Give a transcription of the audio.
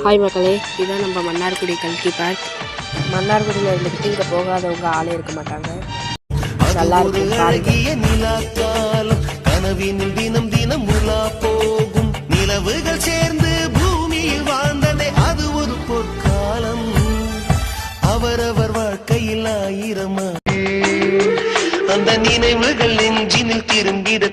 Hi மக்களே, இதுதான் நம்ம மன்னார்குடி கல்கி பார்க். மன்னார்குடியில் இருந்துக்கிட்டு இங்கே போகாதவங்க ஆளே இருக்க மாட்டாங்க. நல்லா இருக்கு பாருங்க. கனவினில் தினம் தினம் உலா போகும் நிலவுகள் சேர்ந்து பூமியில் வாழ்ந்ததே அது ஒரு பொற்காலம். அவரவர் வாழ்க்கையில் 1000 அந்த நினைவுகள் நெஞ்சினில் திரும்பிட